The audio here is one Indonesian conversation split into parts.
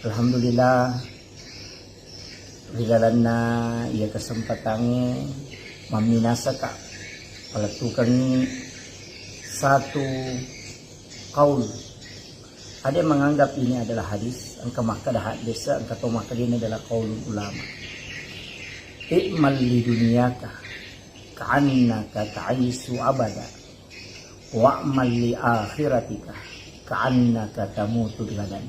Alhamdulillah rigalanna ia kesempatannya meminasaka palatukan satu kaul. Ada yang menganggap ini adalah hadis, angka makadah hadis, angka tomakah ini adalah kaulun ulama. I'mal li dunyaka ka'annaka ta'isu abada wa'mal li akhiratika ka'annaka tamutu gadan.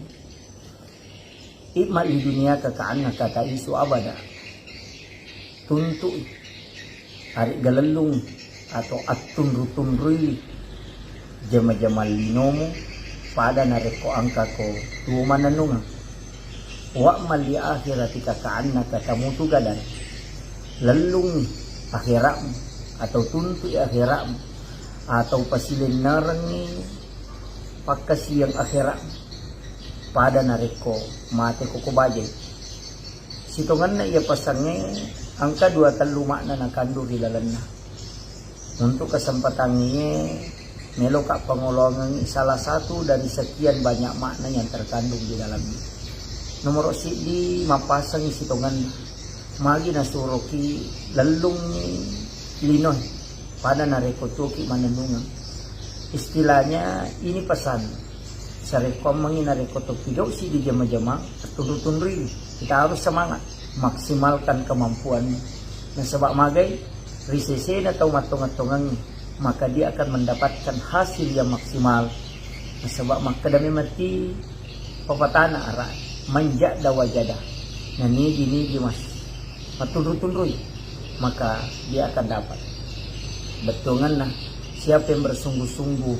I'mal li dunyaka ka'annaka ta'isu abada. Tuntu hari galelung atau atun rutun rui jama-jama linomo pada nareko angka ko tuwa mananunga wa mali akhiratika ka'annaka tamutu gadan. Lelung akhiratmu atau tuntu akhiratmu atau pasilin narangi pakasi yang akhiratmu pada nareko mate ko kubaje sitongan na ia pasangnya angka 23 makna na kandu di dalamnya. Untuk kesempatannya melo kak pengolongan salah satu dari sekian banyak makna yang terkandung di dalamnya. Nomor di mapasang sitongan magi nasuroki lelung linoy pada nareko tuki manenungan. Istilahnya ini pesan sarekom mangina nareko tuki do si di jama-jama tundri kita harus semangat maksimalkan kemampuannya. Nah sebab magai risesen atau matung-matungan maka dia akan mendapatkan hasil yang maksimal. Nah, sebab maka dami mati papatana arah manjak dawajadah. Nah nigi mas matunru-tunrui maka dia akan dapat. Betungan nah siapa yang bersungguh-sungguh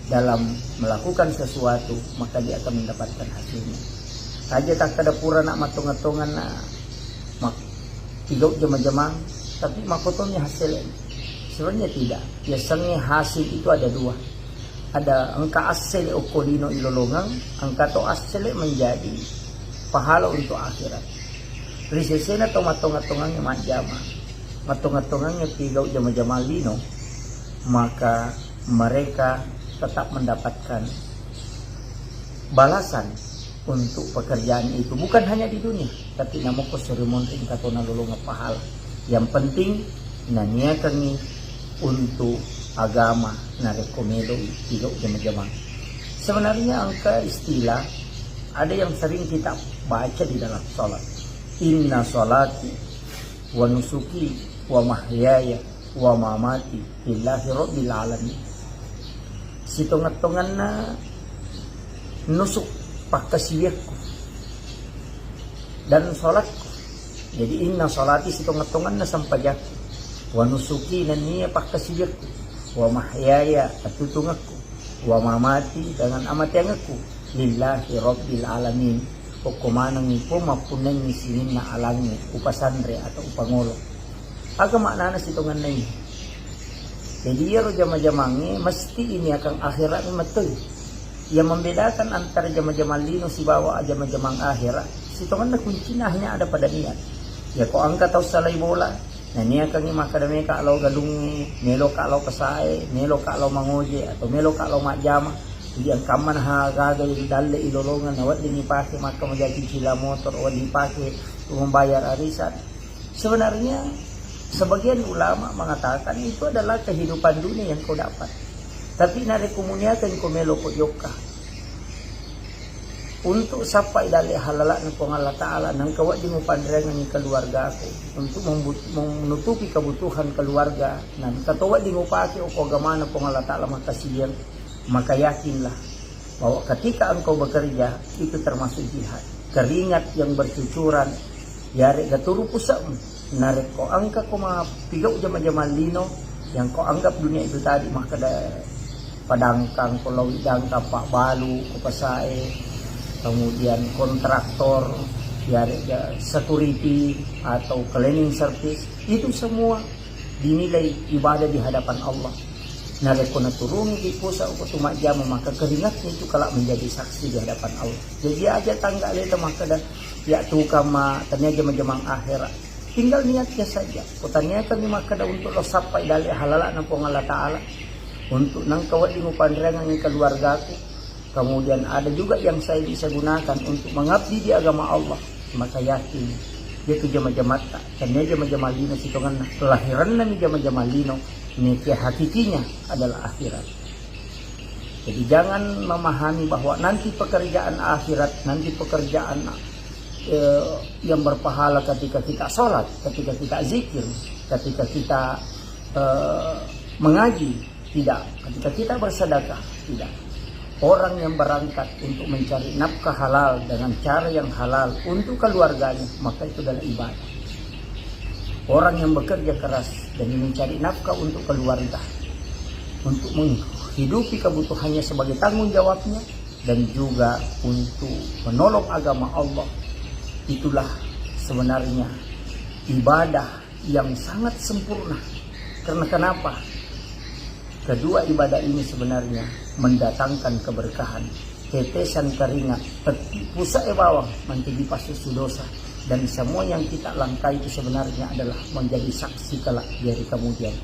dalam melakukan sesuatu maka dia akan mendapatkan hasilnya. Aja tak ada pura nak matung-matungan nak mak tiga jama-jama tapi makotonya hasilnya. Sebenarnya tidak. Biasanya hasil itu ada dua. Ada angka asal okolino ilolongang, angka to asal menjadi pahala untuk akhirat. Risesen atau matung-matungangnya majama. Matung-matungangnya tiga jama-jama lino, maka mereka tetap mendapatkan balasan untuk pekerjaan itu. Bukan hanya di dunia, tapi namoko seremoni katona lolonga pahala. Yang penting nania kami untuk agama narekomelo tiga jama-jama. Sebenarnya angka istilah ada yang sering kita baca di dalam sholat. Inna sholati wa nusuki wa mahyaya wa mamati lillahi rabbil alamin. Sitongat-tongan na nusuk pakasiyakku dan sholatku. Jadi inna sholati sitongat-tongan na sampajakku wa nusuki nan niya pakasiyakku wa mahyaya atutungakku wa mamati dengan amatiangaku lillahi rabbil alamin. Kumanang ipo mapunan ni sinin na alangnya upasandre atau upangolo. Aga makna na sitongan na ini. Jadi ya jama-jamangi mesti ini akan akhirat matul. Yang membedakan antara jama-jama lino si bawa jama-jamang akhirat. Sitongan na kuncinya hanya ada pada niat. Ya kok angka tau salay bola. Nah niya kang makadami ka alaw galungi, melo ka alaw kasay, melo ka alaw mangoje atau melo ka alaw majama. Jadi ang kaman ha gagay dalle ilolongan na wad din ipake maka menjadi sila motor wad ipake membayar arisan. Sebenarnya sebagian ulama mengatakan itu adalah kehidupan dunia yang kau dapat. Tapi narekomuniakan ko melo ko yoka. Untuk sampai dari halalan ng Allah Ta'ala nang kawat di mo pandirangan ni keluarga ko untuk menutupi kebutuhan keluarga nan katawa di mo pake o kagama ng Allah Ta'ala makasiyang maka yakinlah bahwa ketika engkau bekerja itu termasuk jihad. Keringat yang bercucuran yari gaturu pusam narik ko angka ko mga pigaw jama-jama lino yang kau anggap dunia itu tadi maka padangkang ko lawidang kapak balu ko pasae kemudian kontraktor yari security atau cleaning service itu semua dinilai ibadah di hadapan Allah. Nareko na turungi di pusa o tumajama maka keringatnya itu kalak menjadi saksi di hadapan Allah. Jadi aja tangga leta maka dan ya tukama tanya jama-jamang akhirat. Tinggal niatnya saja. Kutanya kami maka da untuk lo sampai dali halala ng Allah Ta'ala. Untuk nang kawat di mo pandirangan ng keluargaku. kemudian ada juga yang saya bisa gunakan untuk mengabdi di agama Allah, maka yakin dia tu jama-jama tak, karena jama-jama lino sitongan kelahiran nami jama-jama lino ini hakikinya adalah akhirat. Jadi jangan memahami bahwa nanti pekerjaan akhirat, nanti pekerjaan yang berpahala ketika kita sholat, ketika kita zikir, ketika kita mengaji, tidak. Ketika kita bersedekah, tidak. Orang yang berangkat untuk mencari nafkah halal dengan cara yang halal untuk keluarganya, maka itu adalah ibadah. Orang yang bekerja keras dan mencari nafkah untuk keluarga, untuk menghidupi kebutuhannya sebagai tanggung jawabnya, dan juga untuk menolong agama Allah, itulah sebenarnya ibadah yang sangat sempurna. Karena kenapa? Kedua ibadah ini sebenarnya mendatangkan keberkahan. Tetesan keringat, pusat bawah menjadi pasusu dosa. Dan semua yang kita langkai itu sebenarnya adalah menjadi saksi kelak di hari kemudian.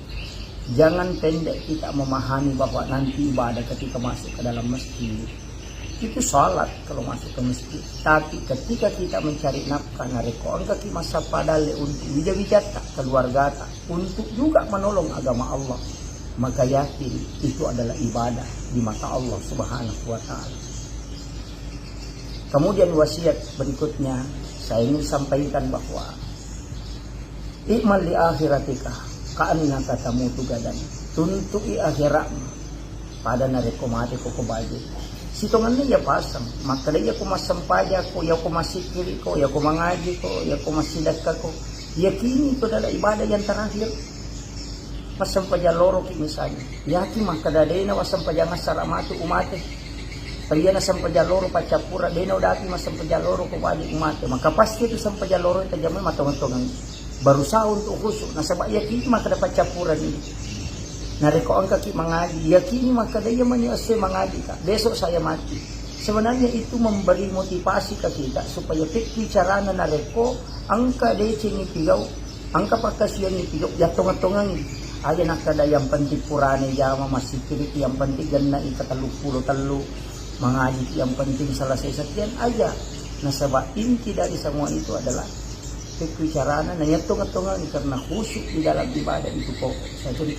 Jangan pendek kita memahami bahwa nanti ibadah ketika masuk ke dalam masjid itu salat kalau masuk ke masjid. Tapi ketika kita mencari nafkah nareko angka masa padale untuk wija-wijata keluarga untuk juga menolong agama Allah, maka yakin itu adalah ibadah di mata Allah Subhanahu wa taala. Kemudian wasiat berikutnya saya ingin sampaikan bahwa ikmal li akhiratika ka'annaka tamutu gadan, tuntui akhiratmu pada nareko mati ko baje. Sitongan ya pasang, maka dia ko masampaja ko, ya ko masikiri ko, ya ko mangaji ko, ya ko masidaka ko. Yakini itu adalah ibadah yang terakhir. Masampaja loro ki misalnya. Yakin maka dadena masampaja masaramatu umate. Paliana sampaja loro pacapura dena udati masampaja loro ko badi umate. Maka pasti itu sampaja loro itu jamai matong-matongan. Berusaha untuk khusyuk. Nasabak yakini maka dapat capuran ini. Nareko angka ki mengaji, yakini maka dia menyelesaikan mengaji kak. Besok saya mati. Sebenarnya itu memberi motivasi ke kita supaya pikir carana nareko angka dia cini pigau, angka pakasian ni pigau, ya tongan-tongan. Aja nak ada yang penting purane jama masih kiri yang penting gana ikatalu telu mengaji yang penting selesai sekian aja. Nasabak inti dari semua itu adalah pikir carana, nanya tongan-tongan karena khusyuk di dalam ibadah itu pokok. Saya